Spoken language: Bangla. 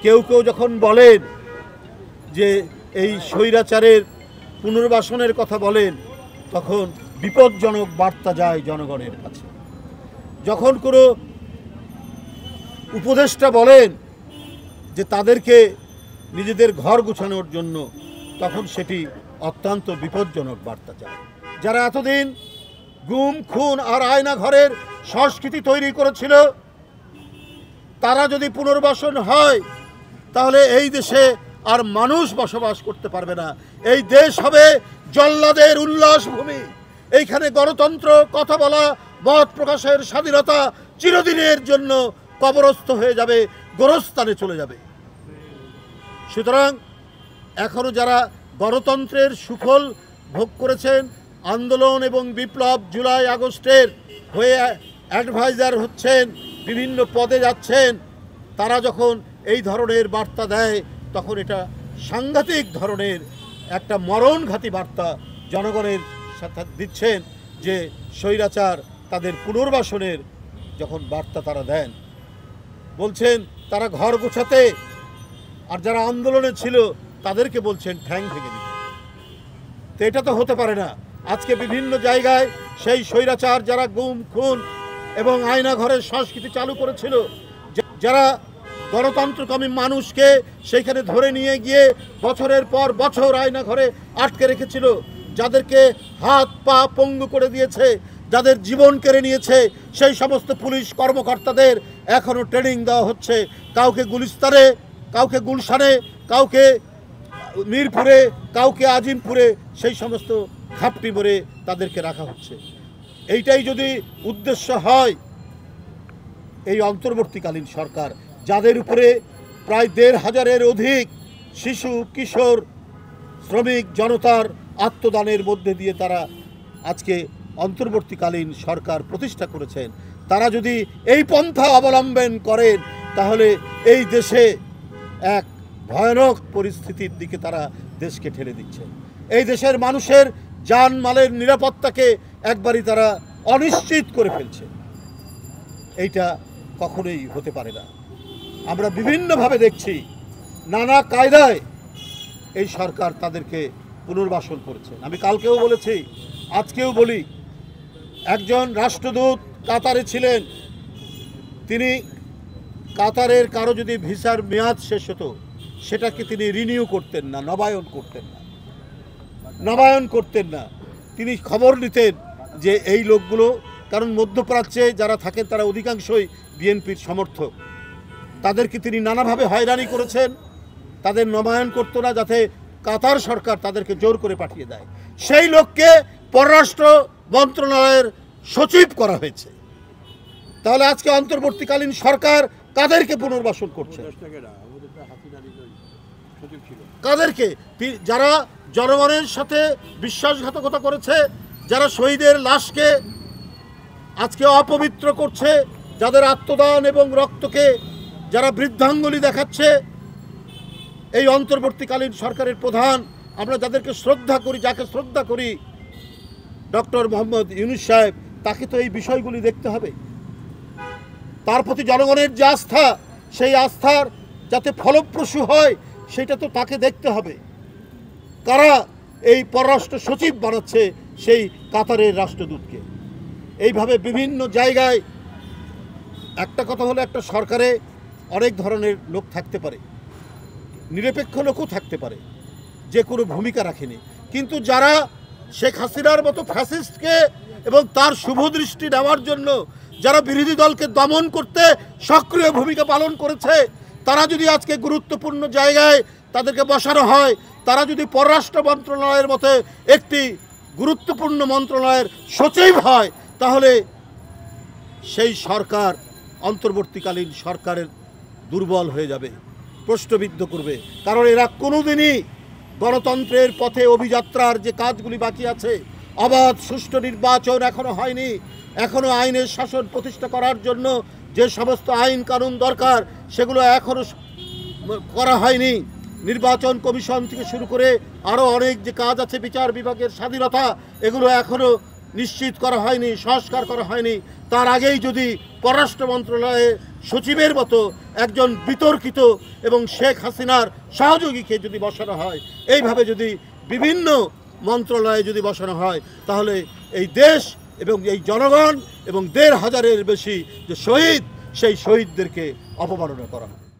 কেউ কেউ যখন বলেন যে এই স্বৈরাচারের পুনর্বাসনের কথা বলেন, তখন বিপজ্জনক বার্তা যায় জনগণের কাছে। যখন কোনো উপদেষ্টা বলেন যে তাদেরকে নিজেদের ঘর গুছানোর জন্য, তখন সেটি অত্যন্ত বিপজ্জনক বার্তা যায়। যারা এতদিন গুম খুন আর আয়না ঘরের সংস্কৃতি তৈরি করেছিল, তারা যদি পুনর্বাসন হয় তাহলে এই দেশে আর মানুষ বসবাস করতে পারবে না। এই দেশ হবে জল্লাদের উল্লাস ভূমি। এইখানে গণতন্ত্র, কথা বলা, মত প্রকাশের স্বাধীনতা চিরদিনের জন্য কবরস্থ হয়ে যাবে, গোরস্থানে চলে যাবে। সুতরাং এখনো যারা গণতন্ত্রের সুফল ভোগ করেছেন, আন্দোলন এবং বিপ্লব, জুলাই আগস্টের হয়ে অ্যাডভাইজার হচ্ছেন, বিভিন্ন পদে যাচ্ছেন, তারা যখন এই ধরনের বার্তা দেয়, তখন এটা সাংঘাতিক ধরনের একটা মরণঘাতী বার্তা জনগণের সাথে দিচ্ছেন, যে স্বৈরাচার তাদের পুনর্বাসনের যখন বার্তা তারা দেন, বলছেন তারা ঘর গোছাতে, আর যারা আন্দোলনে ছিল তাদেরকে বলছেন ঠ্যাং ভেঙে দিতে। তো এটা তো হতে পারে না। আজকে বিভিন্ন জায়গায় সেই স্বৈরাচার যারা গুম খুন এবং আয়না ঘরের সংস্কৃতি চালু করেছিল, যারা গণতন্ত্রকামী মানুষকে সেইখানে ধরে নিয়ে গিয়ে বছরের পর বছর আয়না ঘরে আটকে রেখেছিল, যাদেরকে হাত পা পঙ্গু করে দিয়েছে, যাদের জীবন কেড়ে নিয়েছে, সেই সমস্ত পুলিশ কর্মকর্তাদের এখনও ট্রেনিং দেওয়া হচ্ছে। কাউকে গুলিস্তানে, কাউকে গুলশানে, কাউকে মিরপুরে, কাউকে আজিমপুরে, সেই সমস্ত ঘাপটি মরে তাদেরকে রাখা হচ্ছে। এইটাই যদি উদ্দেশ্য হয়, এই অন্তর্বর্তীকালীন সরকার, যাদের উপরে প্রায় ১৫০০-এর অধিক শিশু, কিশোর, শ্রমিক জনতার আত্মদানের মধ্যে দিয়ে তারা আজকে অন্তর্বর্তীকালীন সরকার প্রতিষ্ঠা করেছেন, তারা যদি এই পন্থা অবলম্বন করেন, তাহলে এই দেশে এক ভয়ানক পরিস্থিতির দিকে তারা দেশকে ঠেলে দিচ্ছে। এই দেশের মানুষের জানমালের নিরাপত্তাকে একবারই তারা অনিশ্চিত করে ফেলছে। এইটা কখনোই হতে পারে না। আমরা বিভিন্নভাবে দেখছি, নানা কায়দায় এই সরকার তাদেরকে পুনর্বাসন করেছে। আমি কালকেও বলেছি, আজকেও বলি, একজন রাষ্ট্রদূত কাতারে ছিলেন, তিনি কাতারের কারো যদি ভিসার মেয়াদ শেষ হতো, সেটাকে তিনি রিনিউ করতেন না, নবায়ন করতেন না। তিনি খবর নিতেন যে এই লোকগুলো, কারণ মধ্যপ্রাচ্যে যারা থাকেন তারা অধিকাংশই বিএনপির সমর্থক, তাদেরকে তিনি নানাভাবে হয়রানি করেছেন, তাদের নবায়ন করতো না, যাতে কাতার সরকার তাদেরকে জোর করে পাঠিয়ে দেয়। সেই লোককে পররাষ্ট্র মন্ত্রণালয়ের সচিব করা হয়েছে। তাহলে আজকে অন্তর্বর্তীকালীন সরকার কাদেরকে পুনর্বাসন করছে? কাদেরকে? যারা জনগণের সাথে বিশ্বাসঘাতকতা করেছে, যারা শহীদের লাশকে আজকে অপবিত্র করছে, যাদের আত্মদান এবং রক্তকে যারা বৃদ্ধাঙ্গুলি দেখাচ্ছে, এই অন্তর্বর্তীকালীন সরকারের প্রধান, আমরা যাদেরকে শ্রদ্ধা করি, যাকে শ্রদ্ধা করি, ডক্টর মোহাম্মদ ইউনূস সাহেব, তাকে তো এই বিষয়গুলি দেখতে হবে। তার প্রতি জনগণের যে আস্থা, সেই আস্থার যাতে ফলপ্রসূ হয়, সেটা তো তাকে দেখতে হবে। কারা এই পররাষ্ট্র সচিব বানাচ্ছে সেই কাতারের রাষ্ট্রদূতকে? এইভাবে বিভিন্ন জায়গায়, একটা কথা হলো, একটা সরকারে অনেক ধরনের লোক থাকতে পারে, নিরপেক্ষ লোকও থাকতে পারে, যে কোনো ভূমিকা রাখেনি, কিন্তু যারা শেখ হাসিনার মতো ফ্যাসিস্টকে এবং তার শুভদৃষ্টি নেওয়ার জন্য যারা বিরোধী দলকে দমন করতে সক্রিয় ভূমিকা পালন করেছে, তারা যদি আজকে গুরুত্বপূর্ণ জায়গায় তাদেরকে বসানো হয়, তারা যদি পররাষ্ট্র মন্ত্রণালয়ের মতো একটি গুরুত্বপূর্ণ মন্ত্রণালয়ের সচিব হয়, তাহলে সেই সরকার অন্তর্বর্তীকালীন সরকারের দুর্বল হয়ে যাবে, প্রশ্নবিদ্ধ করবে। কারণ এরা কোনোদিনই গণতন্ত্রের পথে অভিযাত্রার যে কাজগুলি বাকি আছে, অবাধ সুষ্ঠু নির্বাচন এখনো হয়নি, এখনো আইনের শাসন প্রতিষ্ঠা করার জন্য যে সমস্ত আইন কানুন দরকার, সেগুলো এখনো করা হয়নি। নির্বাচন কমিশন থেকে শুরু করে আরও অনেক যে কাজ আছে, বিচার বিভাগের স্বাধীনতা, এগুলো এখনো নিশ্চিত করা হয়নি, সংস্কার করা হয়নি, তার আগেই যদি পররাষ্ট্র মন্ত্রণালয়ে সচিবের মতো একজন বিতর্কিত এবং শেখ হাসিনার সহযোগীকে যদি বসানো হয়, এইভাবে যদি বিভিন্ন মন্ত্রণালয়ে যদি বসানো হয়, তাহলে এই দেশ এবং এই জনগণ এবং ১,৫০০-এর বেশি যে শহীদ, সেই শহীদদেরকে অপমাননা করা হয়।